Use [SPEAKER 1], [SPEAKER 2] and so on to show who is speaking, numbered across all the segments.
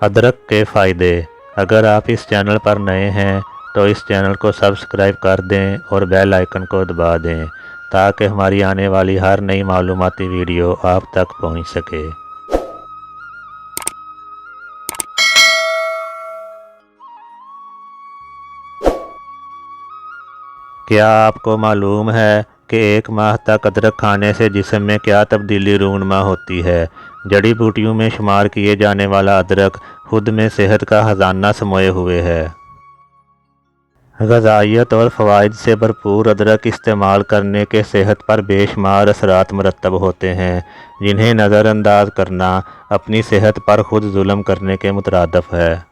[SPEAKER 1] अदरक के फ़ायदे। अगर आप इस चैनल पर नए हैं तो इस चैनल को सब्सक्राइब कर दें और बेल आइकन को दबा दें ताकि हमारी आने वाली हर नई मालूमाती वीडियो आप तक पहुंच सके। क्या आपको मालूम है कि एक माह तक अदरक खाने से जिस्म में क्या तब्दीली रूनुमा होती है? जड़ी बूटियों में शुमार किए जाने वाला अदरक खुद में सेहत का खजाना समोए हुए है। ग़िज़ाइयत और फ़वाइद से भरपूर अदरक इस्तेमाल करने के सेहत पर बेशुमार असरात मरतब होते हैं, जिन्हें नज़रअंदाज करना अपनी सेहत पर खुद जुल्म करने के मुतरादिफ है।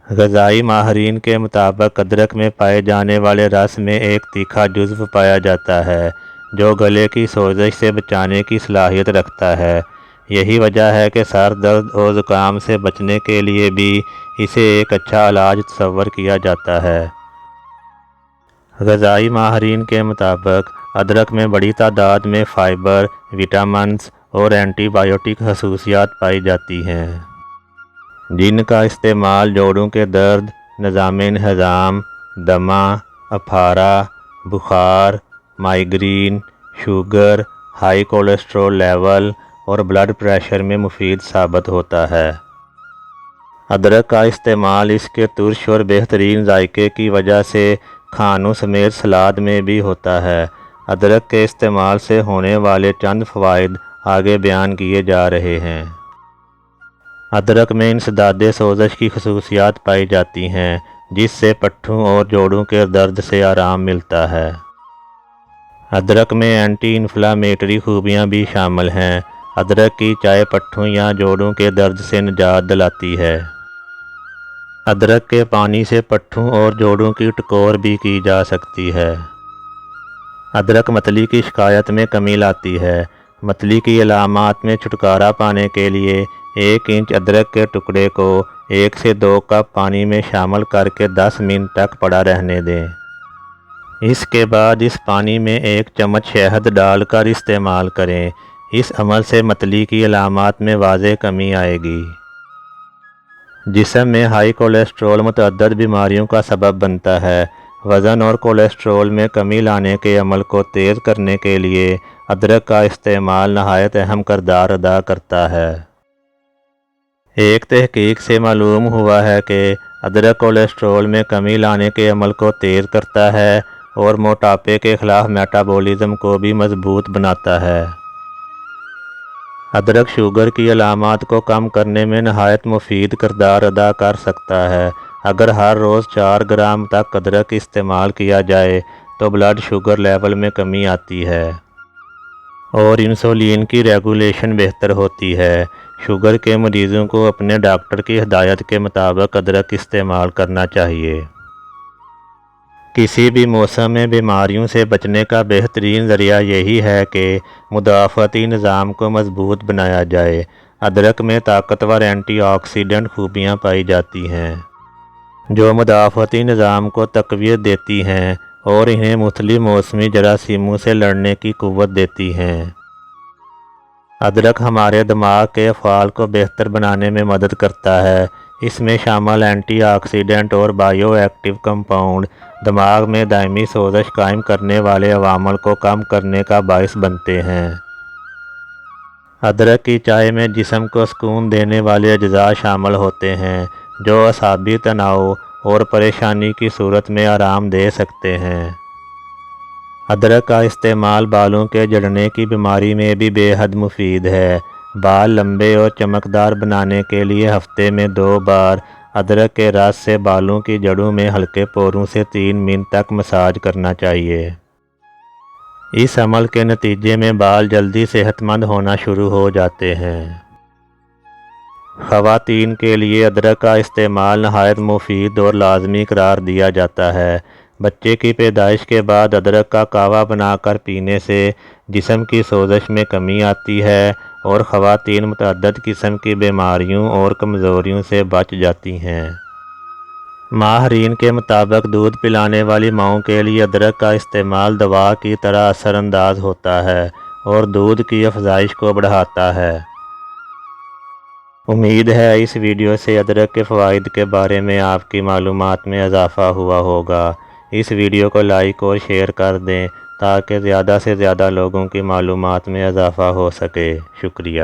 [SPEAKER 1] ग़िज़ाई माहिरीन के मुताबिक अदरक में पाए जाने वाले रस में एक तीखा जुज़्व पाया जाता है जो गले की सोजिश से बचाने की सलाहियत रखता है। यही वजह है कि सर दर्द और ज़ुकाम से बचने के लिए भी इसे एक अच्छा इलाज तस्वर किया जाता है। ग़िज़ाई माहिरीन के मुताबिक अदरक में बड़ी तादाद में फ़ाइबर, विटामिन्स और एंटीबायोटिक खसूसियात पाई जाती हैं, जिनका इस्तेमाल जोड़ों के दर्द, निज़ाम-ए-हज़ाम, दमा, अफारा, बुखार, migraine, sugar, high cholesterol level और ब्लड प्रेशर में मुफीद साबित होता है। अदरक का इस्तेमाल इसके तुर्श और बेहतरीन जायके की वजह से खानों समेत सलाद में भी होता है। अदरक के इस्तेमाल से होने वाले चंद फ़वाइद आगे बयान किए जा रहे हैं। अदरक में इंसदादे सोजिश की खसूसियात पाई जाती हैं, जिससे पट्ठों और जोड़ों के दर्द से आराम मिलता है। अदरक में एंटी इन्फ्लामेटरी खूबियाँ भी शामिल हैं। अदरक की चाय पट्ठों या जोड़ों के दर्द से निजात दिलाती है। अदरक के पानी से पट्ठों और जोड़ों की टकोर भी की जा सकती है। अदरक मतली की शिकायत में कमी लाती है। मतली की अलामात में छुटकारा पाने के लिए 1 इंच अदरक के टुकड़े को 1 से 2 कप पानी में शामिल करके 10 मिनट तक पड़ा रहने दें। इसके बाद इस पानी में 1 चम्मच शहद डालकर इस्तेमाल करें। इस अमल से मतली की अलामात में वाज़ेह कमी आएगी। जिस्म में हाई कोलेस्ट्रॉल मुतअद्दिद बीमारियों का सबब बनता है। वज़न और कोलेस्ट्रॉल में कमी लाने के अमल को तेज़ करने के लिए अदरक का इस्तेमाल नहायत अहम किरदार अदा करता है। एक तहकीक से मालूम हुआ है कि अदरक कोलेस्ट्रॉल में कमी लाने के अमल को तेज़ करता है और मोटापे के ख़िलाफ़ मेटाबॉलिज़्म को भी मजबूत बनाता है। अदरक शुगर की अलामात को कम करने में नहायत मुफीद किरदार अदा कर सकता है। अगर हर रोज़ 4 ग्राम तक अदरक इस्तेमाल किया जाए तो ब्लड शुगर लेवल में कमी आती है और इंसुलिन की रेगुलेशन बेहतर होती है। शुगर के मरीज़ों को अपने डॉक्टर की हिदायत के मुताबिक अदरक इस्तेमाल करना चाहिए। किसी भी मौसम में बीमारियों से बचने का बेहतरीन ज़रिया यही है कि मुदाफ़ती निज़ाम को मजबूत बनाया जाए। अदरक में ताकतवर एंटीऑक्सीडेंट खूबियाँ पाई जाती हैं जो मुदाफ़ती निज़ाम को तक़वियत देती हैं और इन्हें मुख्तलिफ मौसमी जरासीमों से लड़ने की क़ुव्वत देती हैं। अदरक हमारे दिमाग के अफ़आल को बेहतर बनाने में मदद करता है। इसमें शामिल एंटीऑक्सीडेंट और बायो एक्टिव कंपाउंड दिमाग में दायमी सोजिश कायम करने वाले अवामल को कम करने का बाइस बनते हैं। अदरक की चाय में जिस्म को सुकून देने वाले अज्जा शामिल होते हैं जो असाबी तनाव और परेशानी की सूरत में आराम दे सकते हैं। अदरक का इस्तेमाल बालों के झड़ने की बीमारी में भी बेहद मुफीद है। बाल लंबे और चमकदार बनाने के लिए हफ्ते में 2 बार अदरक के रस से बालों की जड़ों में हल्के पोरों से 3 मिनट तक मसाज करना चाहिए। इस अमल के नतीजे में बाल जल्दी सेहतमंद होना शुरू हो जाते हैं। ख़वातीन के लिए अदरक का इस्तेमाल नहायत मुफीद और लाजमी करार दिया जाता है। बच्चे की पैदाइश के बाद अदरक का कहवा बनाकर पीने से जिस्म की सोजिश में कमी आती है और ख़वातीन मुतअद्दिद किस्म की बीमारियों और कमज़ोरियों से बच जाती हैं। माहिरीन के मुताबिक दूध पिलाने वाली माँओं के लिए अदरक का इस्तेमाल दवा की तरह असरअंदाज होता है और दूध की अफजाइश को बढ़ाता है। امید ہے اس ویڈیو سے ادرک کے فوائد کے بارے میں آپ کی معلومات میں اضافہ ہوا ہوگا۔ اس ویڈیو کو لائک اور شیئر کر دیں تاکہ زیادہ سے زیادہ لوگوں کی معلومات میں اضافہ ہو سکے۔ شکریہ۔